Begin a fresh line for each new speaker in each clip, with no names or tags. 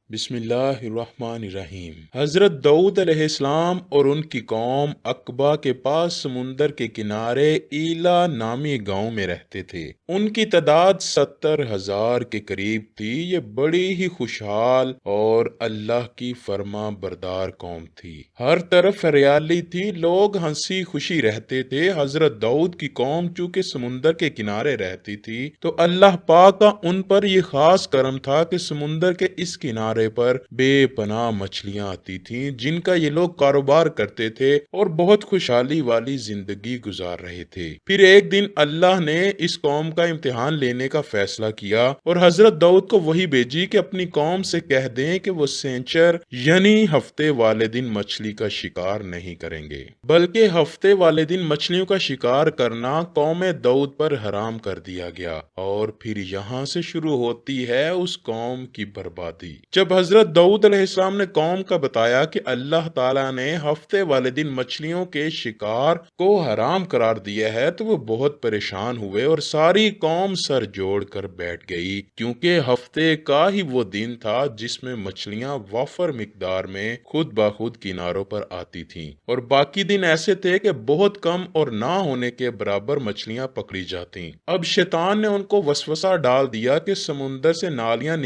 بسم اللہ الرحمن الرحیم۔ حضرت داؤد علیہ السلام اور ان کی قوم عقبہ کے پاس سمندر کے کنارے ایلا نامی گاؤں میں رہتے تھے۔ ان کی تعداد 70,000 کے قریب تھی۔ یہ بڑی ہی خوشحال اور اللہ کی فرما بردار قوم تھی۔ ہر طرف ہریالی تھی، لوگ ہنسی خوشی رہتے تھے۔ حضرت داؤد کی قوم چونکہ سمندر کے کنارے رہتی تھی تو اللہ پاک کا ان پر یہ خاص کرم تھا کہ سمندر کے اس کنارے پر بے پناہ مچھلیاں آتی تھیں جن کا یہ لوگ کاروبار کرتے تھے اور بہت خوشحالی والی زندگی گزار رہے تھے۔ پھر ایک دن اللہ نے اس قوم کا امتحان لینے کا فیصلہ کیا اور حضرت داؤد کو وحی بھیجی کہ اپنی قوم سے کہہ دیں کہ وہ سینچر یعنی ہفتے والے دن مچھلی کا شکار نہیں کریں گے، بلکہ ہفتے والے دن مچھلیوں کا شکار کرنا قوم داؤد پر حرام کر دیا گیا۔ اور پھر یہاں سے شروع ہوتی ہے اس قوم کی بربادی۔ جب حضرت داؤد علیہ السلام نے قوم کا بتایا کہ اللہ تعالیٰ نے ہفتے والے دن مچھلیوں کے شکار کو حرام قرار دیا ہے تو وہ بہت پریشان ہوئے اور ساری قوم سر جوڑ کر بیٹھ گئی، کیونکہ ہفتے کا ہی وہ دن تھا جس میں مچھلیاں وافر مقدار میں خود بخود کناروں پر آتی تھیں، اور باقی دن ایسے تھے کہ بہت کم اور نہ ہونے کے برابر مچھلیاں پکڑی جاتی۔ اب شیطان نے ان کو وسوسہ ڈال دیا کہ سمندر سے نالیاں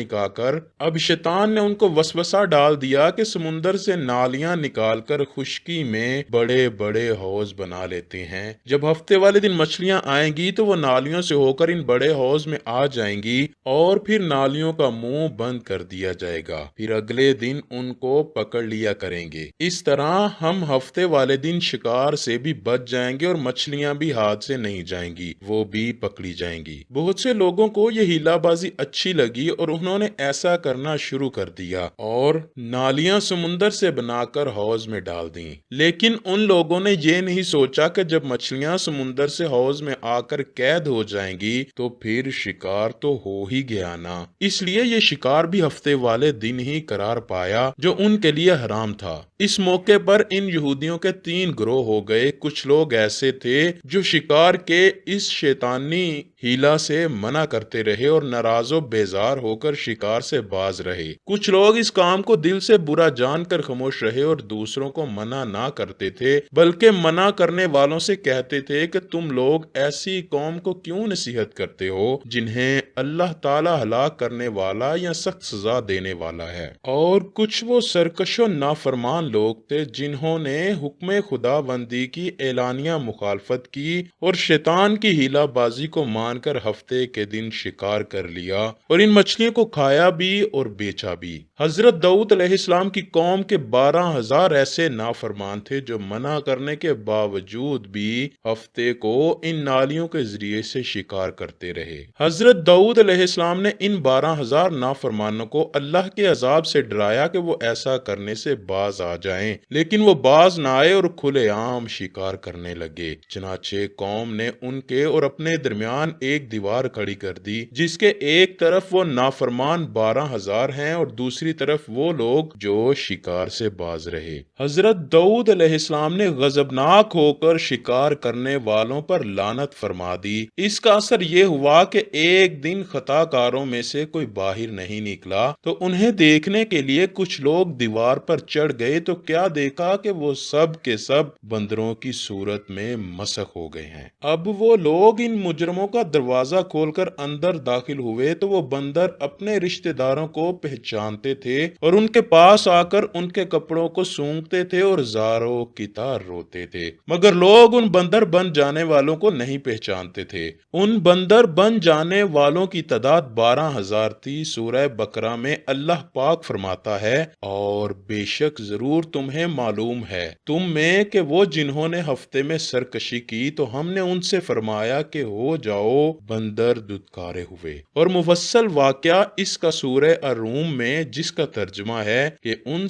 نکال کر خشکی میں بڑے بڑے حوض بنا لیتے ہیں۔ جب ہفتے والے دن مچھلیاں آئیں گی تو وہ نالیوں سے ہو کر ان بڑے حوض میں آ جائیں گی اور پھر نالیوں کا منہ بند کر دیا جائے گا، پھر اگلے دن ان کو پکڑ لیا کریں گے۔ اس طرح ہم ہفتے والے دن شکار سے بھی بچ جائیں گے اور مچھلیاں بھی ہاتھ سے نہیں جائیں گی، وہ بھی پکڑی جائیں گی۔ بہت سے لوگوں کو یہ ہیلا بازی اچھی لگی اور انہوں نے ایسا کرنا شروع کر دیا اور نالیاں سمندر سے بنا کر حوض میں ڈال دیں، لیکن ان لوگوں نے یہ نہیں سوچا کہ جب مچھلیاں سمندر سے حوض میں آ کر قید ہو جائیں گی تو پھر شکار تو ہو ہی گیا نا، اس لیے یہ شکار بھی ہفتے والے دن ہی قرار پایا جو ان کے لیے حرام تھا۔ اس موقع پر ان یہودیوں کے 3 گروہ ہو گئے۔ کچھ لوگ ایسے تھے جو شکار کے اس شیطانی ہیلا سے منع کرتے رہے اور ناراض و بیزار ہو کر شکار سے باز رہے۔ کچھ لوگ اس کام کو دل سے برا جان کر خاموش رہے اور دوسروں کو منع نہ کرتے تھے، بلکہ منع کرنے والوں سے کہتے تھے کہ تم لوگ ایسی قوم کو کیوں نصیحت کرتے ہو جنہیں اللہ تعالی ہلاک کرنے والا یا سخت سزا دینے والا ہے۔ اور کچھ وہ سرکش و نافرمان لوگ تھے جنہوں نے حکم خدا بندی کی اعلانیہ مخالفت کی اور شیطان کی ہیلا بازی کو مان کر ہفتے کے دن شکار کر لیا اور ان مچھلیوں کو کھایا بھی اور بیچا بھی۔ حضرت داؤد علیہ السلام کی قوم کے 12,000 ایسے نافرمان تھے جو منع کرنے کے باوجود بھی ہفتے کو ان نالیوں کے ذریعے سے شکار کرتے رہے۔ حضرت داؤد علیہ السلام نے ان 12,000 نافرمانوں کو اللہ کے عذاب سے ڈرایا کہ وہ ایسا کرنے سے باز آ جائیں، لیکن وہ باز نہ آئے اور کھلے عام شکار کرنے لگے۔ چنانچہ قوم نے ان کے اور اپنے درمیان ایک دیوار کھڑی کر دی جس کے ایک طرف وہ نافرمان 12,000 ہیں اور دوسری طرف وہ لوگ جو شکار سے باز رہے۔ حضرت داؤد علیہ السلام نے غضبناک ہو کر شکار کرنے والوں پر لعنت فرما دی۔ اس کا اثر یہ ہوا کہ ایک دن خطا کاروں میں سے کوئی باہر نہیں نکلا تو انہیں دیکھنے کے لیے کچھ لوگ دیوار پر چڑھ گئے تو کیا دیکھا کہ وہ سب کے سب بندروں کی صورت میں مسخ ہو گئے ہیں۔ اب وہ لوگ ان مجرموں کا دروازہ کھول کر اندر داخل ہوئے تو وہ بندر اپنے رشتہ داروں کو پہچانتے تھے اور ان کے پاس آ کر ان کے کپڑوں کو سونگتے تھے اور زاروں کی طرح روتے تھے، مگر لوگ ان بندر بن جانے والوں کو نہیں پہچانتے تھے۔ ان بندر بن جانے والوں کی تعداد 12,000 تھی۔ سورہ بقرہ میں اللہ پاک فرماتا ہے، اور بے شک ضرور تمہیں معلوم ہے تم میں کہ وہ جنہوں نے ہفتے میں سرکشی کی تو ہم نے ان سے فرمایا کہ ہو جاؤ بندر دھتکارے ہوئے۔ اور مفصل واقعہ اس کا سورہ الروم میں جس کا ترجمہ ہے کہ ان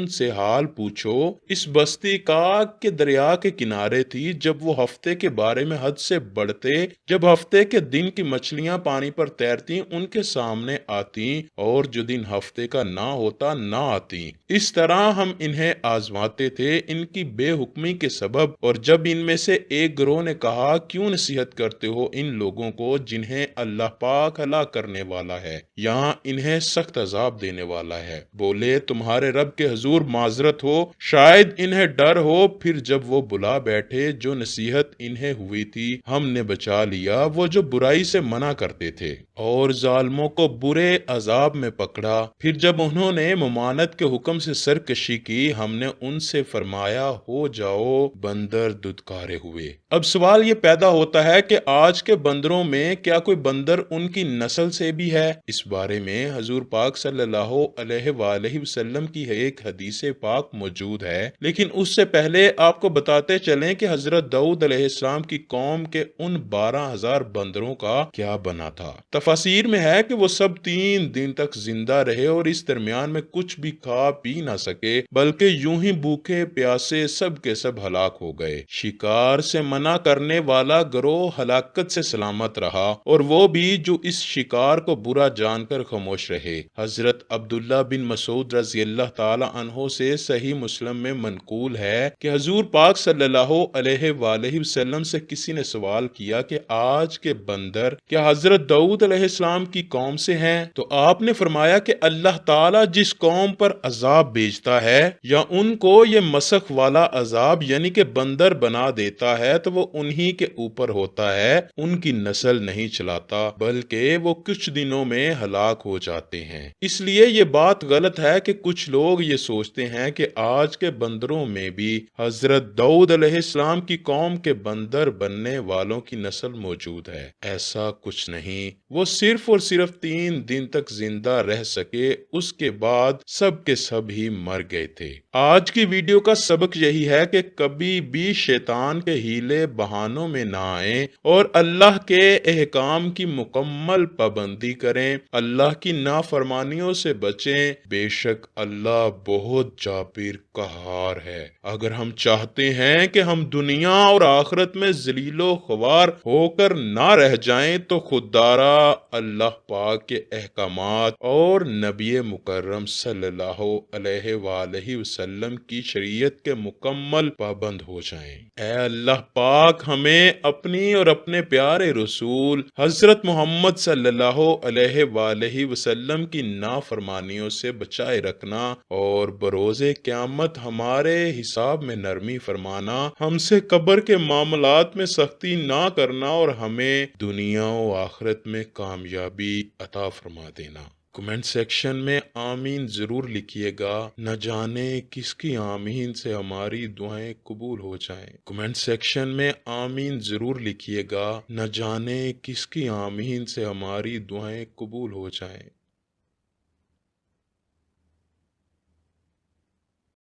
سے حال پوچھو، اس بستی کا کہ دریا کے کنارے تھی جب وہ ہفتے کے بارے میں حد سے بڑھتے، جب ہفتے کے دن کی مچھلیاں پانی پر تیرتی ان کے سامنے آتی اور جو دن ہفتے کا نہ ہوتا نہ آتی۔ اس طرح ہم انہیں آزماتے تھے ان کی بے حکمی کے سبب۔ اور جب ان میں سے ایک گروہ نے کہا کیوں نصیحت کرتے ہو ان لوگوں کو جنہیں اللہ پاک ہلاک کرنے والا ہے، یہاں انہیں سخت عذاب دینے والا ہے۔ بولے تمہارے رب کے حضور معذرت ہو، شاید انہیں ڈر ہو، پھر جب وہ بلا بیٹھے جو نصیحت انہیں ہوئی تھی ہم نے بچا لیا، وہ جو برائی سے منع کرتے تھے، اور ظالموں کو برے عذاب میں پکڑا۔ پھر جب انہوں نے ممانعت کے حکم سے سرکشی کی ہم نے ان سے فرمایا ہو جاؤ بندر ددکارے ہوئے۔ اب سوال یہ پیدا ہوتا ہے کہ آج کے بندروں میں کیا کوئی بندر ان کی نسل سے بھی ہے؟ اس بارے میں حضور پاک صلی اللہ علیہ وآلہ وسلم کی ایک حدیث پاک موجود ہے، لیکن اس سے پہلے آپ کو بتاتے چلیں کہ حضرت داؤد علیہ السلام کی قوم کے ان 12,000 بندروں کا کیا بنا تھا۔ تفاسیر میں ہے کہ وہ سب 3 دن تک زندہ رہے اور اس درمیان میں کچھ بھی کھا پی نہ سکے، بلکہ یوں ہی بھوکے پیاسے سب کے سب ہلاک ہو گئے۔ شکار سے منع کرنے والا گروہ ہلاکت سے سلامت رہا، اور وہ بھی جو اس شکار کو برا جان کر خاموش رہے۔ حضرت عبداللہ بن مسعود رضی اللہ تعالی عنہ سے صحیح مسلم میں منقول ہے کہ حضور پاک صلی اللہ علیہ وآلہ وسلم سے کسی نے سوال کیا کہ آج کے بندر کیا حضرت داؤد علیہ السلام کی قوم سے ہیں؟ تو آپ نے فرمایا کہ اللہ تعالیٰ جس قوم پر عذاب بھیجتا ہے یا ان کو یہ مسخ والا عذاب یعنی کہ بندر بنا دیتا ہے تو وہ انہی کے اوپر ہوتا ہے، ان کی نسل نہیں چلاتا، بلکہ وہ کچھ دنوں میں ہلاک ہو جاتے ہیں۔ اس لیے یہ بات غلط ہے کہ کچھ لوگ یہ سوچتے ہیں کہ آج کے بندروں میں بھی حضرت داؤد علیہ السلام کی قوم کے بندر بننے والوں کی نسل موجود ہے۔ ایسا کچھ نہیں، وہ صرف اور صرف 3 دن تک زندہ رہ سکے، اس کے بعد سب کے سب ہی مر گئے تھے۔ آج کی ویڈیو کا سبق یہی ہے کہ کبھی بھی شیطان کے ہیلے بہانوں میں نہ آئیں اور اللہ کے احکام کی مکمل پابندی کریں، اللہ کی نافرمانیوں سے بچیں، بے شک اللہ بہت جابر قہار ہے۔ اگر ہم چاہتے ہیں کہ ہم دنیا اور آخرت میں ذلیل و خوار ہو کر نہ رہ جائیں تو خوددارا اللہ پاک کے احکامات اور نبی مکرم صلی اللہ علیہ وآلہ وسلم کی شریعت کے مکمل پابند ہو جائیں۔ اے اللہ پاک ہمیں اپنی اور اپنے پیارے رسول حضرت محمد صلی اللہ علیہ وآلہ وسلم کی نافرمانیوں سے بچائے رکھنا اور بروز قیامت ہمارے حساب میں نرمی فرمانا، ہم سے قبر کے معاملات میں سختی نہ کرنا اور ہمیں دنیا و آخرت میں کامیابی عطا فرما دینا۔ کمنٹ سیکشن میں آمین ضرور لکھیے گا، نہ جانے کس کی آمین سے ہماری دعائیں قبول ہو جائیں۔ کمنٹ سیکشن میں آمین ضرور لکھیے گا، نہ جانے کس کی آمین سے ہماری دعائیں قبول ہو جائیں۔